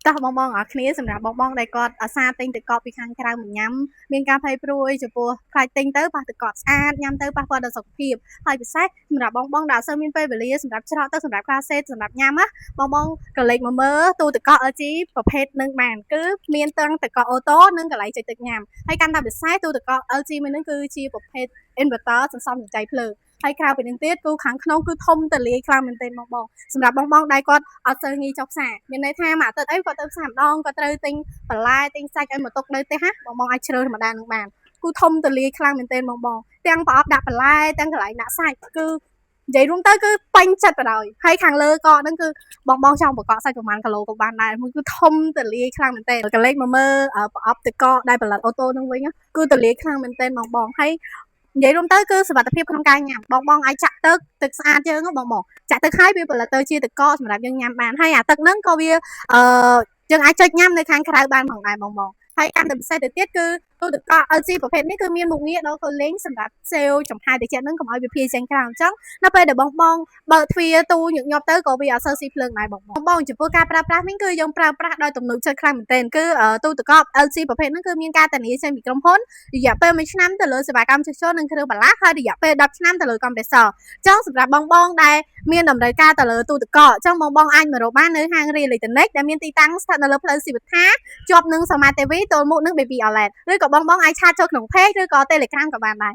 តោះបងអរគ្នាសម្រាប់បងដែលគាត់អាសាទិញទឹកកកពីខាងក្រៅមកញ៉ាំមានការភ័យព្រួយចំពោះខ្លាចទិញទៅប៉ះទឹកកកស្អាតញ៉ាំទៅប៉ះពាល់ដល់សុខភាពហើយពិសេសសម្រាប់បងដែលអត់សូវមានពេលវេលាសម្រាប់ច្រកទៅសម្រាប់ការសេតសម្រាប់ញ៉ាំណាបងក៏លេចមកមើលទូទឹកកក LG ប្រភេទនឹងបានគឺមានទាំងទឹកកកអូតូនិងកន្លែងចុចទឹកញ៉ាំហើយកាន់តែពិសេសទូទឹកកក LG មួយនេះគឺជាប្រភេទ inverter សន្សំសំចៃភ្លើងហើយក្រៅពីនឹងទៀតគឺខាងក្នុងគឺធំទលាយខ្លាំងមែនទែនបងសម្រាប់បងដែលគាត់អត់សូវងាយចុះផ្សារមានន័យថាមួយអាទិត្យអីគាត់ទៅផ្សារម្ដងគាត់ត្រូវទិញបន្លែទិញសាច់ឲ្យមកទុកនៅផ្ទះណាបងអាចជ្រើសធម្មតានឹងបានគឺធំទលាយខ្លាំងមែនទែនបងទាំងប្រអប់ដាក់បន្លែទាំងកន្លែងដាក់សាច់គឺនិយាយរួមទៅគឺពេញចិត្តបណ្ដោយហើយខាងលើកហ្នឹងគឺបងចង់ប្រកបសាច់ប្រហែលគីឡូក៏បានដែរមួយគឺធំទលាយខ្លាំងមែនទែនក៏លេខមកមើលប្រអប់ទឹកកកដែលផលិតអូតូហ្នឹងវិញគឺទលាយខ្លាំងមែនទែនបងហើយនិយាយរួមទៅគឺសុវត្ថិភាពក្នុងការញ៉ាំបងអាចចាក់ទឹកស្អាតយើងបងចាក់ទឹកហើយវាផលិតទៅជាទឹកកកសម្រាប់យើងញ៉ាំបានហើយអាទឹកហ្នឹងក៏វាយើងអាចចុចញ៉ាំនៅខាងក្រៅបានផងដែរបងហើយកាន់តែពិសេសទៅទៀតគឺទូទឹកកក LG ប្រភេទនេះគឺមានមុខងារដល់ខ្លួនលេងសម្រាប់សេលចំហាយតិចហ្នឹងកុំឲ្យវាភាយចេញក្រៅអញ្ចឹងនៅពេលដែលបងបើកទ្វារទូញឹកញាប់ទៅក៏វាអត់សូវស៊ីភ្លើងដែរបងចំពោះការប្រើប្រាស់វិញគឺយើងប្រើប្រាស់ដោយទំនុកចិត្តខ្លាំងមែនទែនគឺទូទឹកកក LG ប្រភេទហ្នឹងគឺមានការធានាចេញពីក្រុមហ៊ុនរយៈពេល1ឆ្នាំទៅលើសេវាកម្មជួសជុលនិងគ្រឿងបន្លាស់ហើយរយៈពេល10ឆ្នាំទៅលើកុំព្រេស័រអញ្ចឹងសម្រាប់បងដែលមានតម្រូវការទៅលើទូទឹកកកអញ្ចឹងបងអាចមករកបាននៅហាងរីអេឡិចត្រូនិកដែលមានទីតាំងស្ថិតនៅលើផ្លូវស៊ីវត្ថាជាប់នឹងសមាទេវីទល់មុខនឹង Baby Outlet ឬក៏បងអាចឆាតចូលក្នុង Page ឬក៏ Telegram ក៏បានដែរ